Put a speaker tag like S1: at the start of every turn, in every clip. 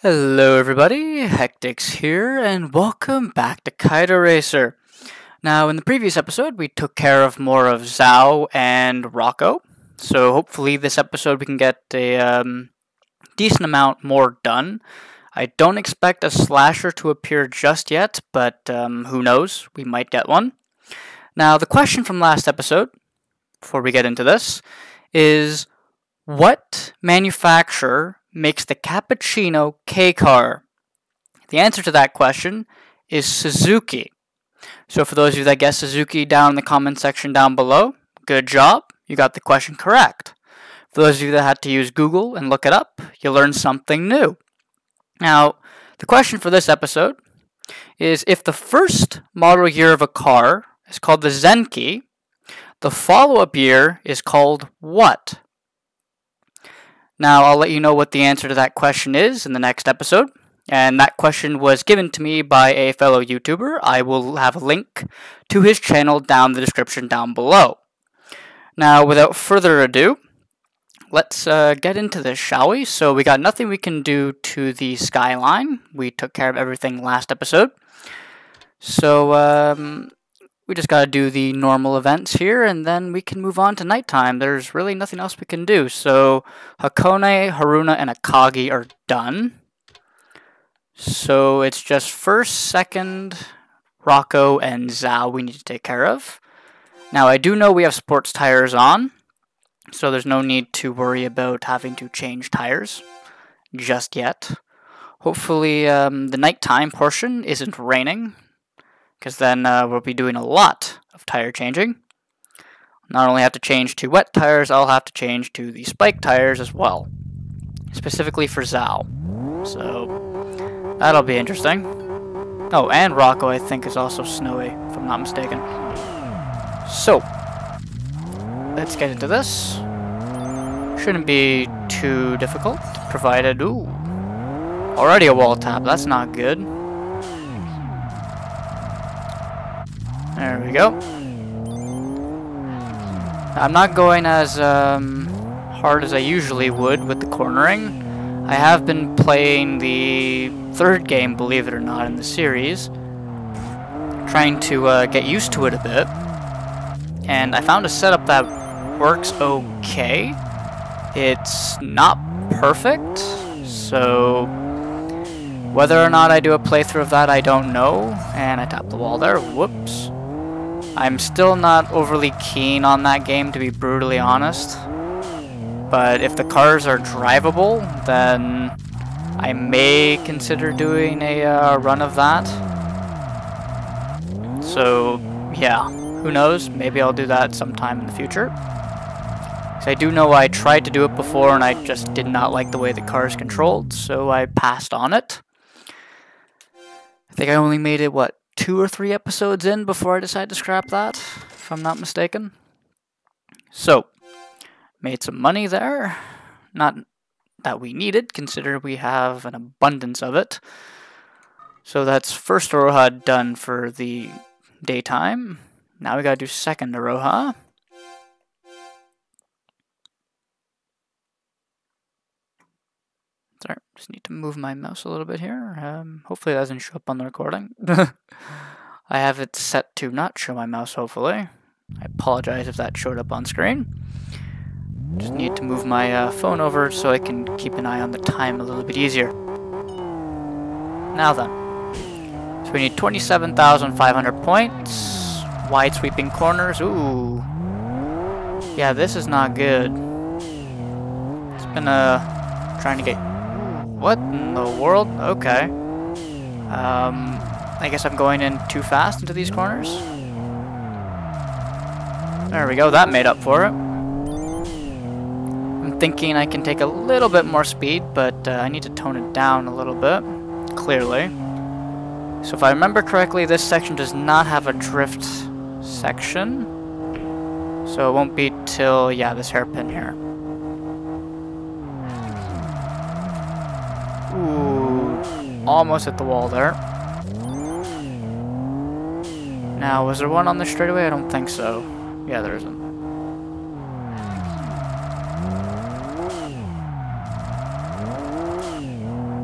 S1: Hello everybody, HectiX here, and welcome back to Kaido Racer. Now, in the previous episode, we took care of more of Zhao and Rocco, so hopefully this episode we can get a decent amount more done. I don't expect a slasher to appear just yet, but who knows, we might get one. Now, the question from last episode, before we get into this, is what manufacturer makes the cappuccino K-car? The answer to that question is Suzuki. So for those of you that guessed Suzuki down in the comment section down below, good job, you got the question correct. For those of you that had to use Google and look it up, you learned something new. Now, the question for this episode is if the first model year of a car is called the Zenki, the follow-up year is called what? Now, I'll let you know what the answer to that question is in the next episode. And that question was given to me by a fellow YouTuber. I will have a link to his channel down in the description down below. Now, without further ado, let's get into this, shall we? So we got nothing we can do to the skyline. We took care of everything last episode. So, we just gotta do the normal events here, and then we can move on to nighttime. There's really nothing else we can do. So, Hakone, Haruna, and Akagi are done. So, it's just first, second, Rocco, and Zhao we need to take care of. Now, I do know we have sports tires on, so there's no need to worry about having to change tires just yet. Hopefully, the nighttime portion isn't raining, because then we'll be doing a lot of tire changing. Not only have to change to wet tires, I'll have to change to the spike tires as well, specifically for Zhao. So that'll be interesting. Oh, and Rocco I think is also snowy, if I'm not mistaken. So let's get into this. Shouldn't be too difficult, provided, ooh, already a wall tap, that's not good. There we go. I'm not going as hard as I usually would with the cornering. I have been playing the third game, believe it or not, in the series, trying to get used to it a bit. And I found a setup that works okay. It's not perfect, so whether or not I do a playthrough of that, I don't know. And I tapped the wall there. Whoops. I'm still not overly keen on that game, to be brutally honest. But if the cars are drivable, then I may consider doing a run of that. So, yeah, who knows? Maybe I'll do that sometime in the future. Because I do know I tried to do it before and I just did not like the way the cars controlled, so I passed on it. I think I only made it, what, 2 or 3 episodes in before I decided to scrap that, if I'm not mistaken. So, made some money there. Not that we needed, considering we have an abundance of it. So that's first Aroha done for the daytime. Now we gotta do second Aroha. Sorry, just need to move my mouse a little bit here. Hopefully it doesn't show up on the recording. I have it set to not show my mouse, hopefully. I apologize if that showed up on screen. Just need to move my phone over so I can keep an eye on the time a little bit easier. Now then. So we need 27,500 points. Wide sweeping corners. Ooh. Yeah, this is not good. It's been trying to get... What in the world? Okay. I guess I'm going in too fast into these corners. There we go, that made up for it. I'm thinking I can take a little bit more speed, but I need to tone it down a little bit, clearly. So if I remember correctly, this section does not have a drift section. So it won't be till, yeah, this hairpin here. Ooh, almost hit the wall there. Now, was there one on the straightaway? I don't think so. Yeah, there isn't.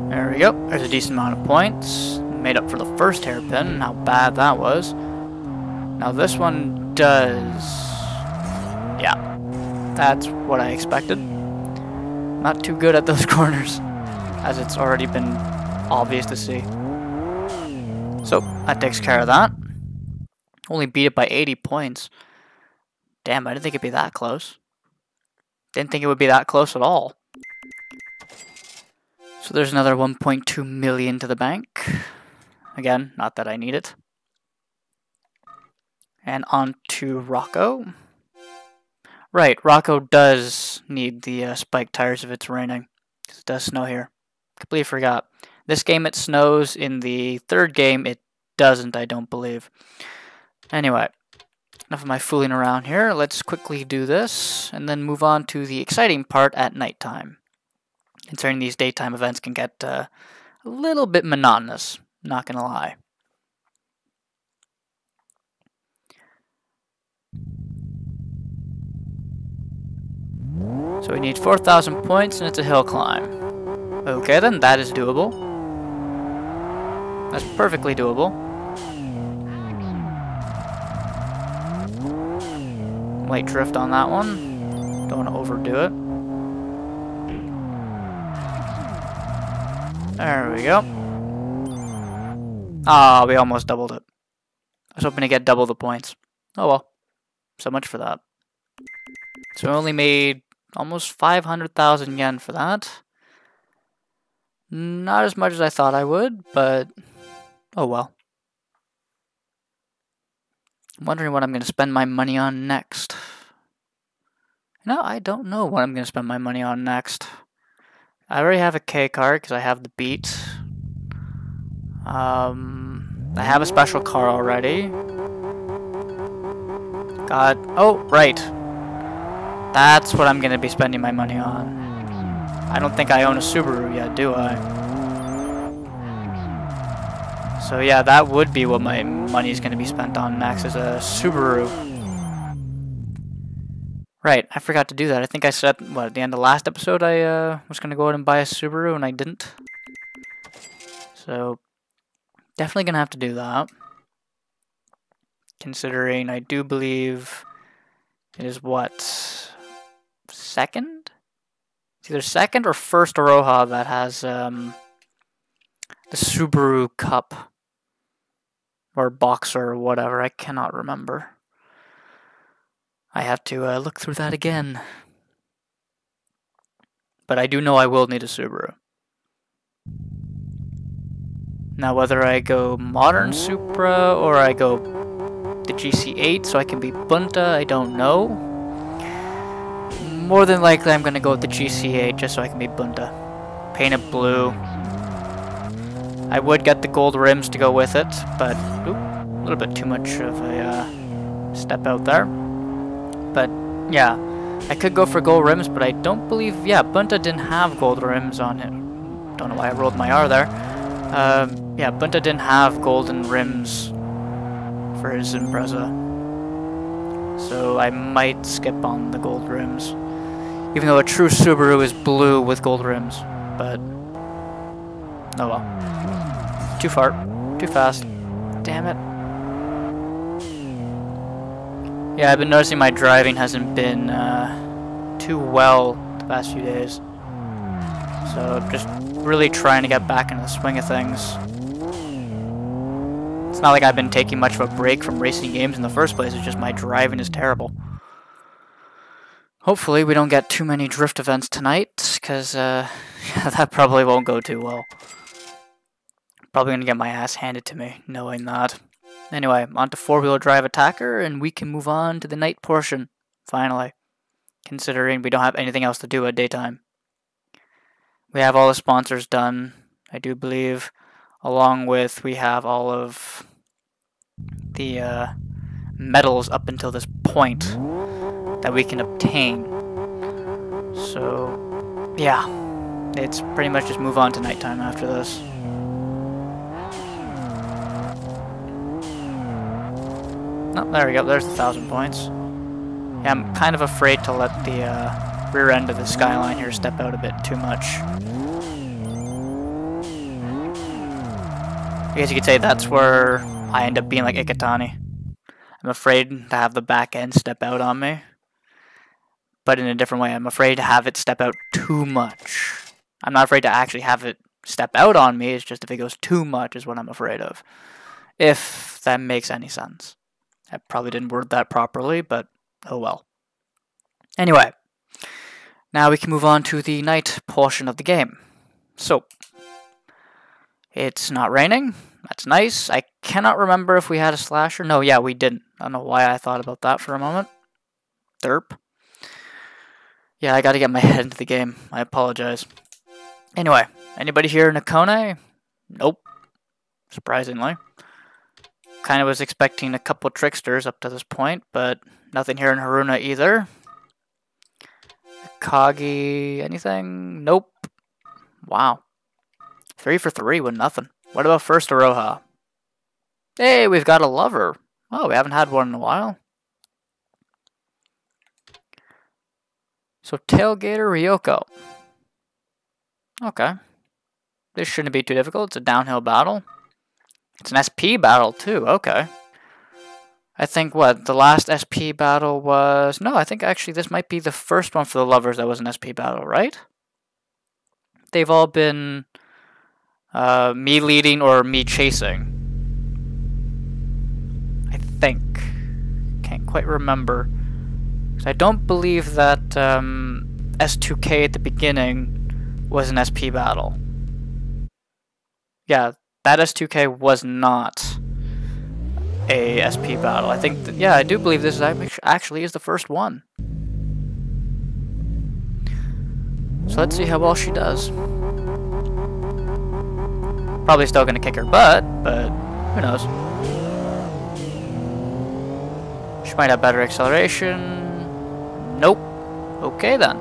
S1: There There we go. There's a decent amount of points. Made up for the first hairpin and how bad that was. Now this one does... Yeah, that's what I expected. Not too good at those corners, as it's already been obvious to see. So, that takes care of that. Only beat it by 80 points. Damn, I didn't think it'd be that close. Didn't think it would be that close at all. So there's another 1.2 million to the bank. Again, not that I need it. And on to Rocco. Right, Rocco does need the spike tires if it's raining. Because it does snow here. Completely forgot. This game it snows. In the third game it doesn't, I don't believe. Anyway, enough of my fooling around here. Let's quickly do this and then move on to the exciting part at nighttime. Concerning these daytime events can get a little bit monotonous, not gonna lie. So we need 4,000 points and it's a hill climb. Okay then, that is doable. That's perfectly doable. Light drift on that one. Don't want to overdo it. There we go. Ah, we almost doubled it. I was hoping to get double the points. Oh well. So much for that. So we only made almost 500,000 yen for that. Not as much as I thought I would, but oh well. I'm wondering what I'm going to spend my money on next. No, I don't know what I'm going to spend my money on next. I already have a K card because I have the beat. I have a special car already. God. Oh, right. That's what I'm going to be spending my money on. I don't think I own a Subaru yet, do I? So yeah, that would be what my money is going to be spent on next, is a Subaru. Right, I forgot to do that. I think I said, what, at the end of the last episode I was going to go out and buy a Subaru, and I didn't. So, definitely going to have to do that. Considering I do believe it is, what, second? It's either second or first Aroha that has the Subaru Cup. Or Boxer or whatever, I cannot remember. I have to look through that again. But I do know I will need a Subaru. Now whether I go modern Supra or I go the GC8 so I can be Bunta, I don't know. More than likely I'm going to go with the GC8 just so I can be Bunta. Paint it blue. I would get the gold rims to go with it, but oop, a little bit too much of a step out there. But yeah, I could go for gold rims, but I don't believe, yeah, Bunta didn't have gold rims on it. Don't know why I rolled my R there. Yeah, Bunta didn't have golden rims for his Impreza. So I might skip on the gold rims. Even though a true Subaru is blue with gold rims, but oh well. Too far. Too fast. Damn it. Yeah, I've been noticing my driving hasn't been too well the past few days. So, just really trying to get back into the swing of things. It's not like I've been taking much of a break from racing games in the first place, it's just my driving is terrible. Hopefully we don't get too many drift events tonight, because yeah, that probably won't go too well. Probably gonna get my ass handed to me, knowing that. Anyway, on to four-wheel drive attacker, and we can move on to the night portion, finally. Considering we don't have anything else to do at daytime. We have all the sponsors done, I do believe, along with we have all of the medals up until this point that we can obtain. So, yeah, it's pretty much just move on to nighttime after this. Oh, there we go, there's the 1,000 points. Yeah, I'm kind of afraid to let the rear end of the skyline here step out a bit too much. guess you could say that's where I end up being like Ikitani. I'm afraid to have the back end step out on me. But in a different way, I'm afraid to have it step out too much. I'm not afraid to actually have it step out on me, it's just if it goes too much is what I'm afraid of. If that makes any sense. I probably didn't word that properly, but oh well. Anyway, now we can move on to the night portion of the game. So, it's not raining. That's nice. I cannot remember if we had a slasher. No, yeah, we didn't. I don't know why I thought about that for a moment. Derp. Yeah, I gotta get my head into the game. I apologize. Anyway, anybody here in Akone? Nope. Surprisingly. Kind of was expecting a couple tricksters up to this point, but nothing here in Haruna either. Kagi, anything? Nope. Wow. 3 for 3 with nothing. What about first Aroha? Hey, we've got a lover. Oh, we haven't had one in a while. So, Tailgater Ryoko. Okay. This shouldn't be too difficult. It's a downhill battle. It's an SP battle, too. Okay. I think, what, the last SP battle was... No, I think actually this might be the first one for the lovers that was an SP battle, right? They've all been me leading or me chasing. I think. Can't quite remember. I don't believe that S2K at the beginning was an SP battle. Yeah, that S2K was not a SP battle. I think, yeah, I do believe this actually is the first one. So let's see how well she does. Probably still gonna kick her butt, but who knows. She might have better acceleration. Nope. Okay then.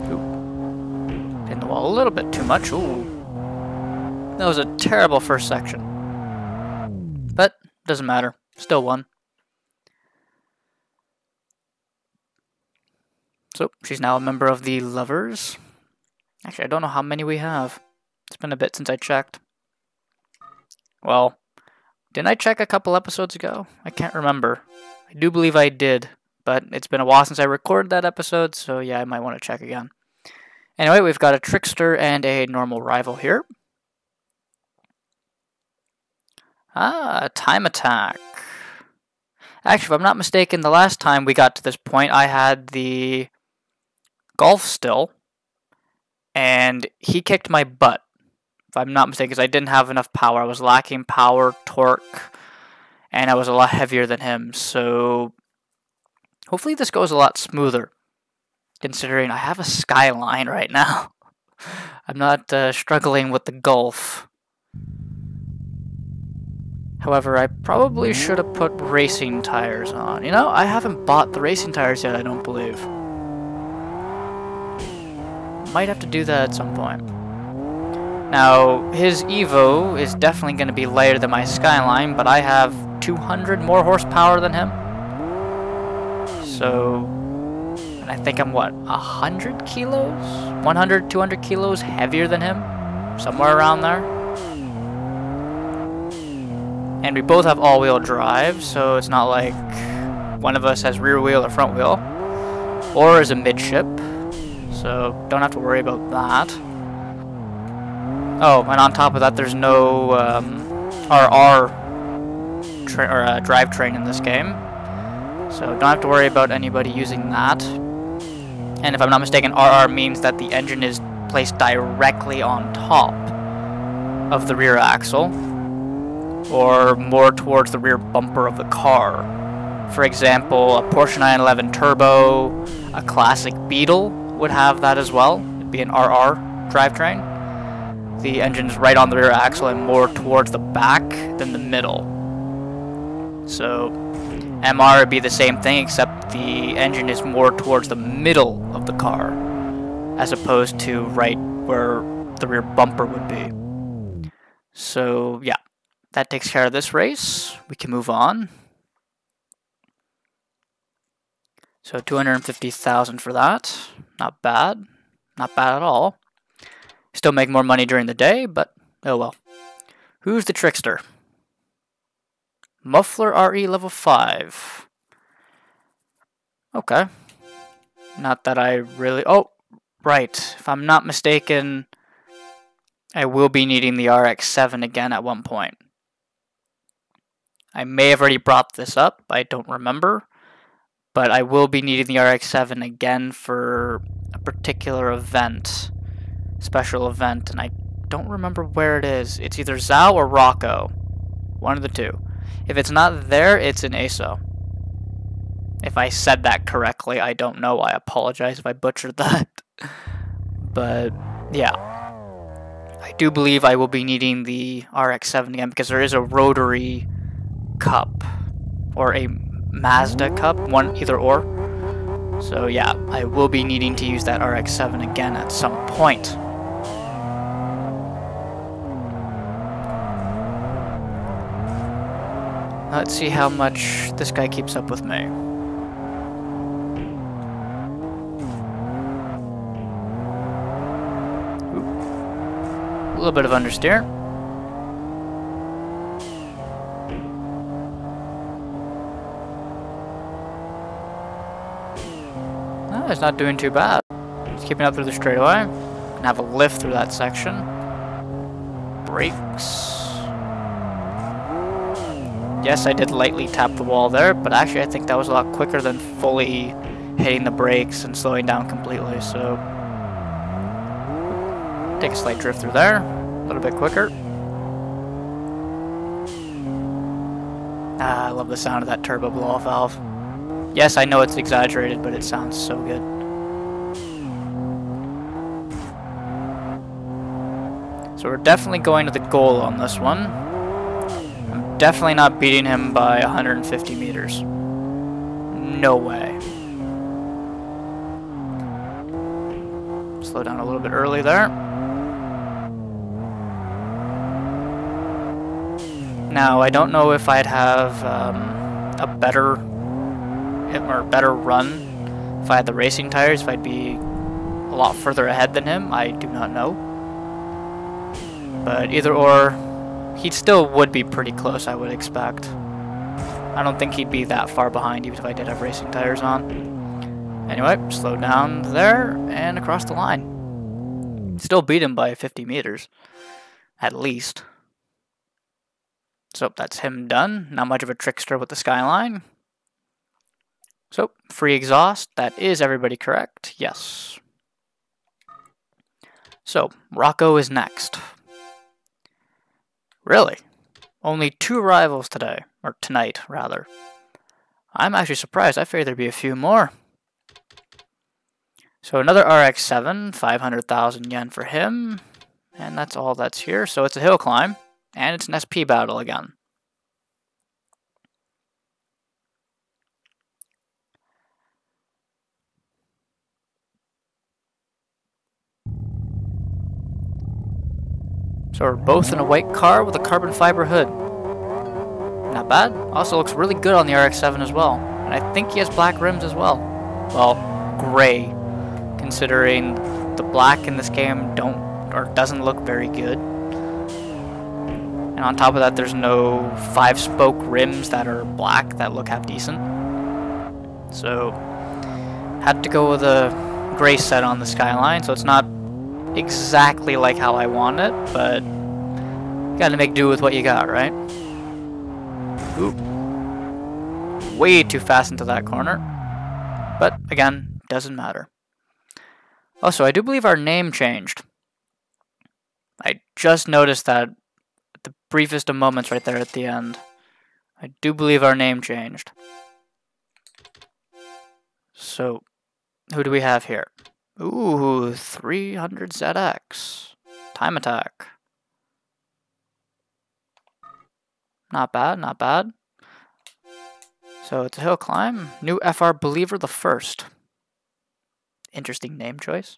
S1: Ooh. Hitting the wall a little bit too much. Ooh. That was a terrible first section. But, doesn't matter. Still won. So, she's now a member of the Lovers. Actually, I don't know how many we have. It's been a bit since I checked. Well, didn't I check a couple episodes ago? I can't remember. I do believe I did, but it's been a while since I recorded that episode, so yeah, I might want to check again. Anyway, we've got a Trickster and a normal rival here. Ah, Time Attack. Actually, if I'm not mistaken, the last time we got to this point, I had the Golf still, and he kicked my butt. If I'm not mistaken, because I didn't have enough power. I was lacking power, torque, and I was a lot heavier than him. So hopefully this goes a lot smoother, considering I have a Skyline right now. I'm not struggling with the Golf. However, I probably should have put racing tires on. You know, I haven't bought the racing tires yet, I don't believe. Might have to do that at some point. Now, his Evo is definitely going to be lighter than my Skyline, but I have 200 more horsepower than him. So, and I think I'm, what, 100 kilos? 100, 200 kilos heavier than him? Somewhere around there. And we both have all-wheel drive, so it's not like one of us has rear wheel or front wheel. Or is a midship, so don't have to worry about that. Oh, and on top of that, there's no RR drivetrain in this game, so don't have to worry about anybody using that. And if I'm not mistaken, RR means that the engine is placed directly on top of the rear axle, or more towards the rear bumper of the car. For example, a Porsche 911 Turbo, a classic Beetle would have that as well. It'd be an RR drivetrain. The engine's right on the rear axle and more towards the back than the middle. So MR would be the same thing, except the engine is more towards the middle of the car, as opposed to right where the rear bumper would be. So yeah, that takes care of this race. We can move on. So 250,000 for that. Not bad. Not bad at all. Still make more money during the day, but oh well. Who's the trickster? Muffler RE level 5. Okay. Not that I really... Oh, right. If I'm not mistaken, I will be needing the RX-7 again at one point. I may have already brought this up. I don't remember. But I will be needing the RX-7 again for a particular event. Special event. And I don't remember where it is. It's either Zhao or Rocco. One of the two. If it's not there, it's in ASO. If I said that correctly, I don't know. I apologize if I butchered that. But, yeah. I do believe I will be needing the RX-7 again because there is a rotary cup. Or a Mazda cup. One, either or. So, yeah. I will be needing to use that RX-7 again at some point. Let's see how much this guy keeps up with me. A little bit of understeer. No, he's not doing too bad. He's keeping up through the straightaway. Gonna have a lift through that section. Brakes. Yes, I did lightly tap the wall there, but actually I think that was a lot quicker than fully hitting the brakes and slowing down completely, so... Take a slight drift through there, a little bit quicker. Ah, I love the sound of that turbo blow-off valve. Yes, I know it's exaggerated, but it sounds so good. So we're definitely going to the goal on this one. Definitely not beating him by 150 meters. No way. Slow down a little bit early there. Now, I don't know if I'd have a better run if I had the racing tires, if I'd be a lot further ahead than him. I do not know. But either or, he still would be pretty close, I would expect. I don't think he'd be that far behind, even if I did have racing tires on. Anyway, slow down there, and across the line. Still beat him by 50 meters. At least. So, that's him done. Not much of a trickster with the skyline. So, free exhaust. That is everybody correct. Yes. So, Rocco is next. Really? Only 2 rivals today. Or tonight, rather. I'm actually surprised. I figured there'd be a few more. So another RX-7, 500,000 yen for him. And that's all that's here. So it's a hill climb. And it's an SP battle again. So we're both in a white car with a carbon fiber hood. Not bad. Also looks really good on the RX-7 as well. And I think he has black rims as well. Well, gray, considering the black in this game doesn't look very good. And on top of that, there's no 5-spoke rims that are black that look half decent. So, had to go with a gray set on the skyline, so it's not exactly like how I want it, but you gotta make do with what you got, right? Ooh. Way too fast into that corner. But, again, doesn't matter. Also, I do believe our name changed. I just noticed that at the briefest of moments right there at the end. I do believe our name changed. So, who do we have here? Ooh, 300 ZX. Time attack. Not bad, not bad. So it's a hill climb. New FR Believer the First. Interesting name choice.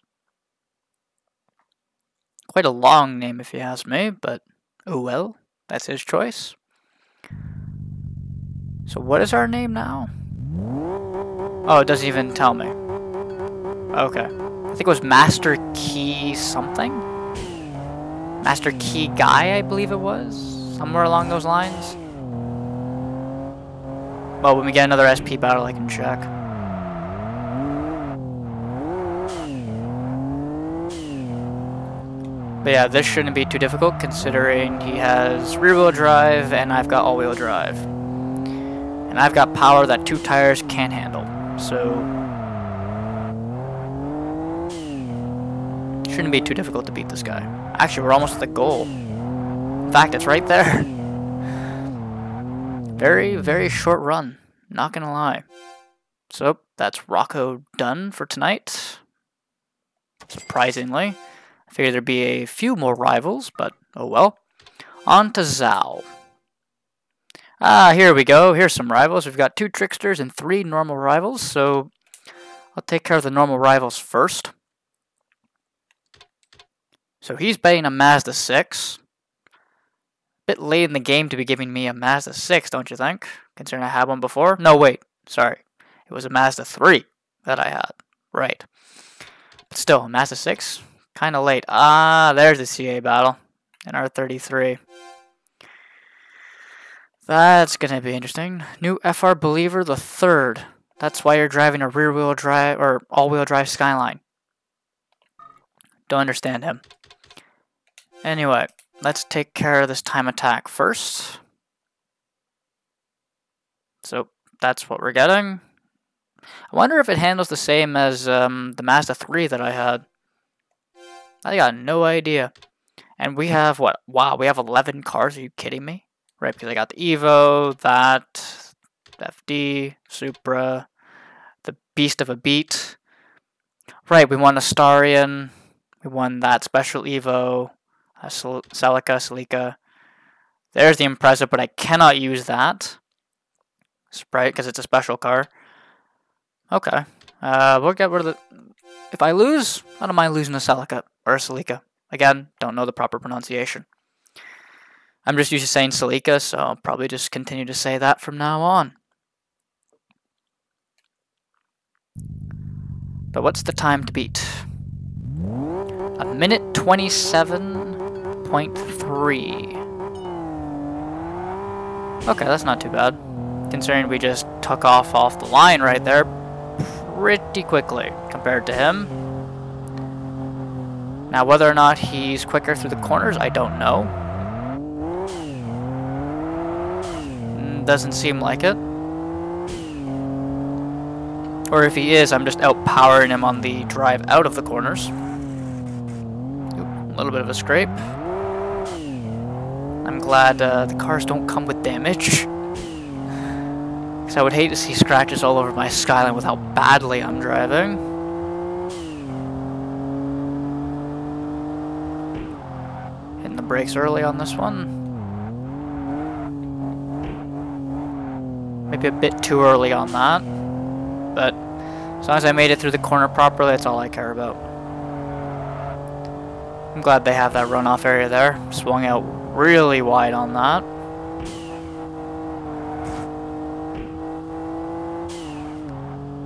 S1: Quite a long name if you ask me, but oh well, that's his choice. So what is our name now? Oh, it doesn't even tell me. Okay. I think it was Master Key something? Master Key Guy, I believe it was. Somewhere along those lines. Well, when we get another SP battle, I can check. But yeah, this shouldn't be too difficult considering he has rear-wheel drive and I've got all-wheel drive. And I've got power that 2 tires can't handle. So shouldn't be too difficult to beat this guy. Actually, we're almost at the goal. In fact, it's right there. Very, very short run. Not gonna lie. So, that's Rocco done for tonight. Surprisingly. I figured there'd be a few more rivals, but oh well. On to Zhao. Here we go. Here's some rivals. We've got 2 tricksters and 3 normal rivals, so I'll take care of the normal rivals first. So he's betting a Mazda 6. Bit late in the game to be giving me a Mazda 6, don't you think? Considering I had one before? No, wait. Sorry. It was a Mazda 3 that I had. Right. But still, a Mazda 6? Kind of late. There's the CA battle. In R33. That's going to be interesting. New FR Believer the 3rd. That's why you're driving a rear-wheel drive or all-wheel drive Skyline. Don't understand him. Anyway, let's take care of this time attack first. So that's what we're getting. I wonder if it handles the same as the Mazda 3 that I had. I got no idea. And we have what? Wow, we have 11 cars. Are you kidding me? Right, because I got the Evo, that, FD, Supra, the Beast of a Beat. Right, we won Astarion. We won that Special Evo. Celica. There's the Impreza, but I cannot use that. Sprite, because it's a special car. Okay. We'll get rid of the... If I lose, I don't mind losing a Celica. Or a Celica. Again, don't know the proper pronunciation. I'm just used to saying Celica, so I'll probably just continue to say that from now on. But what's the time to beat? 1:27.3. Okay, that's not too bad. Considering we just took off the line right there pretty quickly compared to him. Now, whether or not he's quicker through the corners, I don't know. Doesn't seem like it. Or if he is, I'm just outpowering him on the drive out of the corners. A little bit of a scrape. I'm glad the cars don't come with damage. Because I would hate to see scratches all over my Skyline with how badly I'm driving. Hitting the brakes early on this one. Maybe a bit too early on that. But as long as I made it through the corner properly, that's all I care about. I'm glad they have that runoff area there. Swung out really wide on that.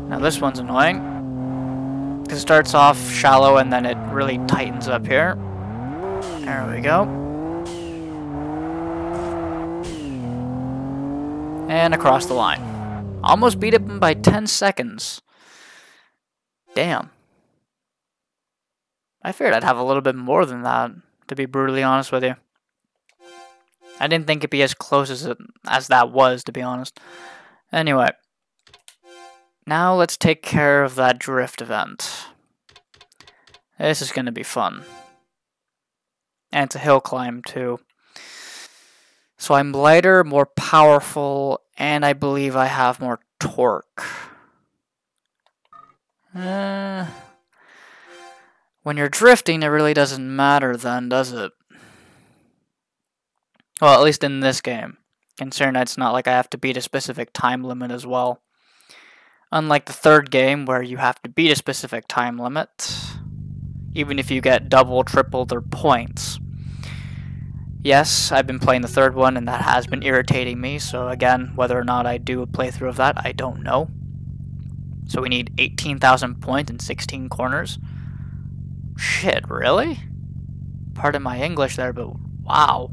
S1: Now this one's annoying. Because it starts off shallow and then it really tightens up here. There we go. And across the line. Almost beat him by 10 seconds. Damn. I figured I'd have a little bit more than that, to be brutally honest with you. I didn't think it'd be as close as that was, to be honest. Anyway. Now let's take care of that drift event. This is going to be fun. And it's a hill climb, too. So I'm lighter, more powerful, and I believe I have more torque. When you're drifting, it really doesn't matter then, does it? Well, at least in this game. Considering it's not like I have to beat a specific time limit as well. Unlike the third game, where you have to beat a specific time limit. Even if you get double, triple their points. Yes, I've been playing the third one, and that has been irritating me. So again, whether or not I do a playthrough of that, I don't know. So we need 18,000 points and 16 corners. Shit, really? Pardon my English there, but wow.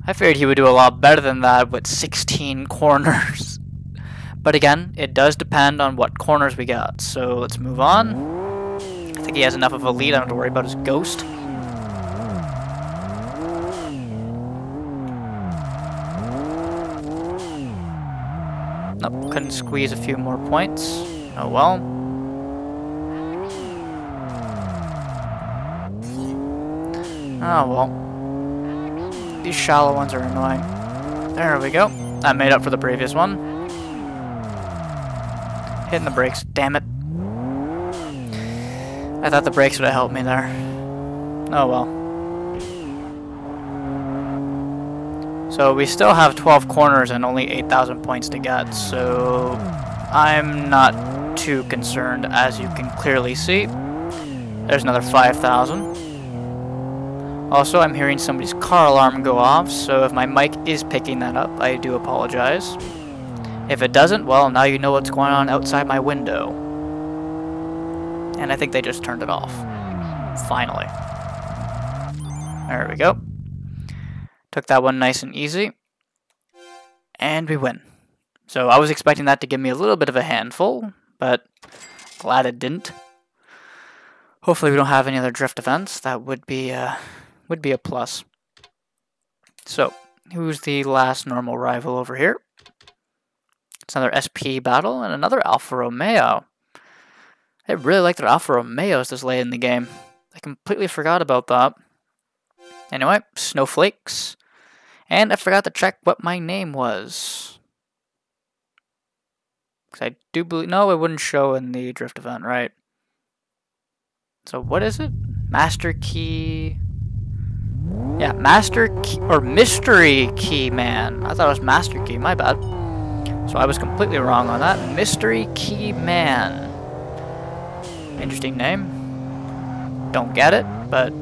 S1: I figured he would do a lot better than that with 16 corners. But again, it does depend on what corners we got. So let's move on. I think he has enough of a lead. I don't have to worry about his ghost. Nope, couldn't squeeze a few more points. Oh well. Oh well. These shallow ones are annoying. There we go. I made up for the previous one. Hitting the brakes. Damn it. I thought the brakes would have helped me there. Oh well. So we still have 12 corners and only 8,000 points to get, so I'm not too concerned, as you can clearly see. There's another 5,000. Also, I'm hearing somebody's car alarm go off, so if my mic is picking that up, I do apologize. If it doesn't, well, now you know what's going on outside my window. And I think they just turned it off. Finally. There we go. Took that one nice and easy. And we win. So I was expecting that to give me a little bit of a handful, but glad it didn't. Hopefully we don't have any other drift events. That would be a plus. So, who's the last normal rival over here? It's another SP battle and another Alfa Romeo. I really like their Alfa Romeos this late in the game. I completely forgot about that. Anyway, snowflakes. And I forgot to check what my name was. Because I do believe... No, it wouldn't show in the drift event, right? So what is it? Master Key... Yeah, Master Key... Or Mystery Key Man. I thought it was Master Key, my bad. So I was completely wrong on that. Mystery Key Man. Interesting name. Don't get it, but...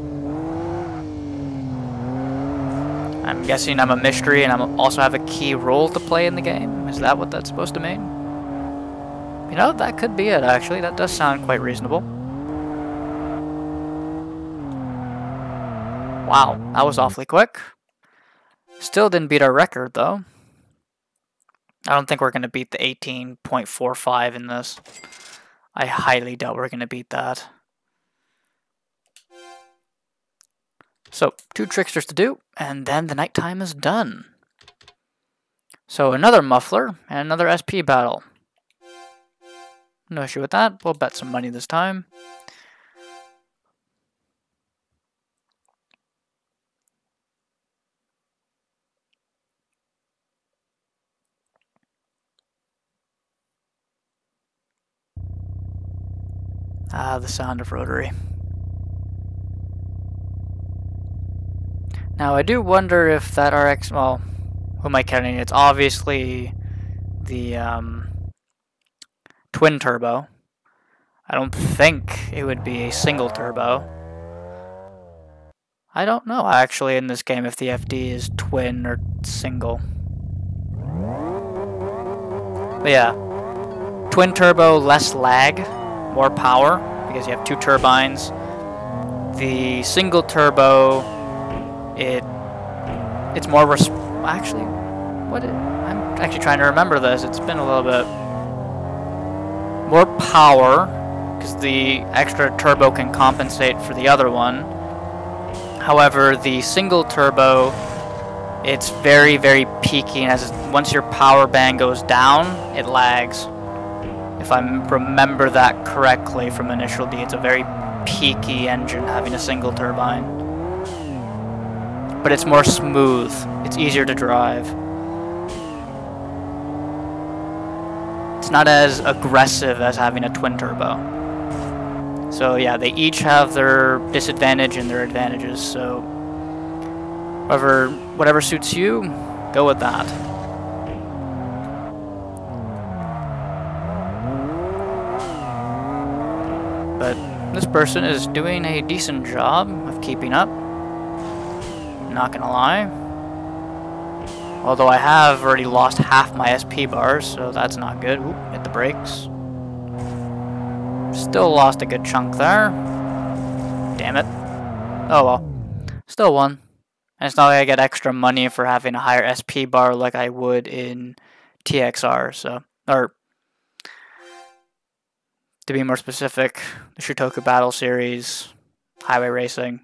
S1: I'm guessing I'm a mystery and I also have a key role to play in the game. Is that what that's supposed to mean? You know, that could be it, actually. That does sound quite reasonable. Wow, that was awfully quick. Still didn't beat our record, though. I don't think we're going to beat the 18.45 in this. I highly doubt we're going to beat that. So, 2 tricksters to do, and then the nighttime is done. So, another muffler, and another SP battle. No issue with that. We'll bet some money this time. Ah, the sound of rotary. Now, I do wonder if that RX, well, who am I counting? It's obviously the twin turbo. I don't think it would be a single turbo. I don't know, actually, in this game if the FD is twin or single. But yeah, twin turbo, less lag, more power, because you have 2 turbines. The single turbo... It's more actually, I'm actually trying to remember this. It's been a little bit more power because the extra turbo can compensate for the other one. However, the single turbo, it's very, very peaky, and once your power band goes down, it lags. If I remember that correctly from Initial D, it's a very peaky engine having a single turbine. But it's more smooth. It's easier to drive. It's not as aggressive as having a twin turbo. So yeah, they each have their disadvantage and their advantages. So whatever suits you, go with that. But this person is doing a decent job of keeping up. Not gonna lie. Although I have already lost half my SP bars, so that's not good. Oop, hit the brakes. Still lost a good chunk there. Damn it. Oh well. Still won. And it's not like I get extra money for having a higher SP bar like I would in TXR, so... Or, to be more specific, the Shutoku Battle Series, Highway Racing.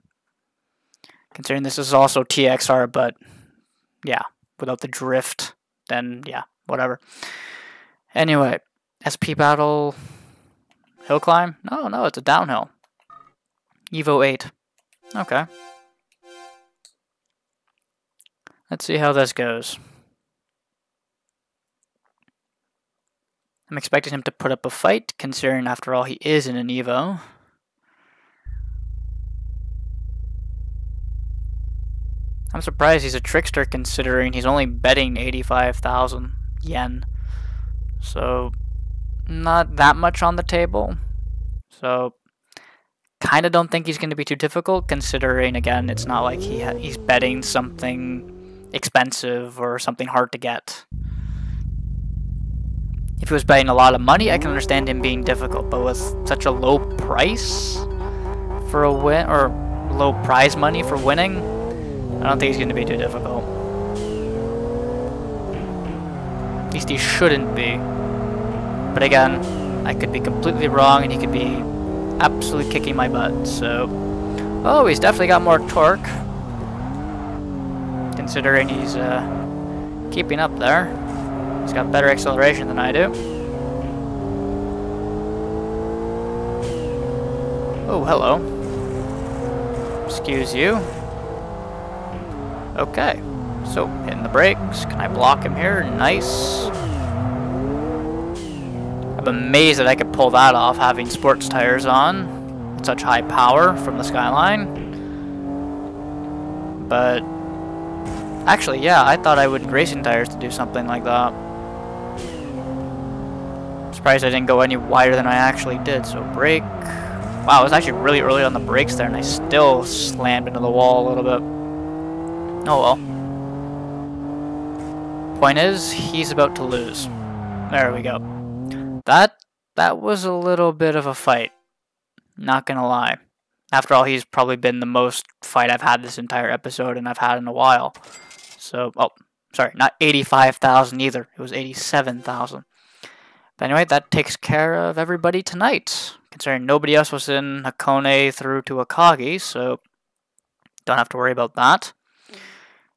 S1: Considering this is also TXR, but, yeah, without the drift, then, yeah, whatever. Anyway, SP Battle... Hill climb? No, it's a downhill. Evo 8. Okay. Let's see how this goes. I'm expecting him to put up a fight, considering after all he is in an Evo. I'm surprised he's a trickster considering he's only betting 85,000 yen. So, not that much on the table. So, kind of don't think he's going to be too difficult considering, again, it's not like he's betting something expensive or something hard to get. If he was betting a lot of money, I can understand him being difficult, but with such a low price for a win, or low prize money for winning, I don't think he's going to be too difficult. At least he shouldn't be. But again, I could be completely wrong and he could be absolutely kicking my butt, so... Oh, he's definitely got more torque. Considering he's keeping up there. He's got better acceleration than I do. Oh, hello. Excuse you. Okay. So, hitting the brakes. Can I block him here? Nice. I'm amazed that I could pull that off having sports tires on. Such high power from the Skyline. But... Actually, yeah, I thought I would need racing tires to do something like that. Surprised I didn't go any wider than I actually did, so brake. Wow, I was actually really early on the brakes there, and I still slammed into the wall a little bit. Oh well. Point is, he's about to lose. There we go. That was a little bit of a fight. Not gonna lie. After all, he's probably been the most fight I've had this entire episode, and I've had in a while. So, oh, sorry, not 85,000 either. It was 87,000. But anyway, that takes care of everybody tonight. Considering nobody else was in Hakone through to Akagi, so don't have to worry about that.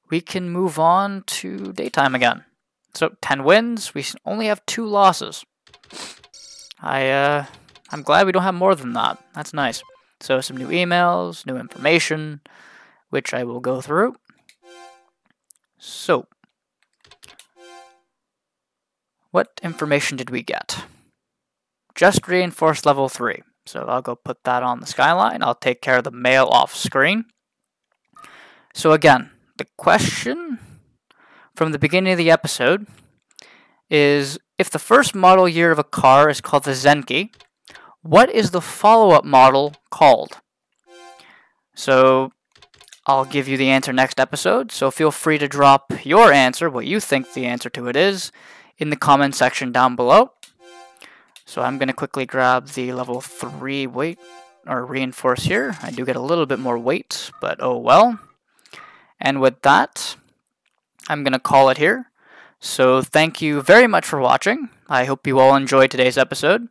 S1: We can move on to daytime again. So, 10 wins. We only have 2 losses. I'm glad we don't have more than that. That's nice. So, some new emails, new information, which I will go through. So, what information did we get? Just reinforced level 3. So I'll go put that on the Skyline. I'll take care of the mail off screen. So again, the question from the beginning of the episode is, if the first model year of a car is called the Zenki, what is the follow-up model called? So I'll give you the answer next episode, so feel free to drop your answer, what you think the answer to it is, in the comment section down below. So I'm going to quickly grab the level 3 weight, or reinforce here. I do get a little bit more weight, but oh well. And with that, I'm going to call it here. So thank you very much for watching. I hope you all enjoyed today's episode.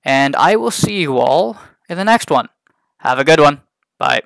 S1: And I will see you all in the next one. Have a good one. Bye.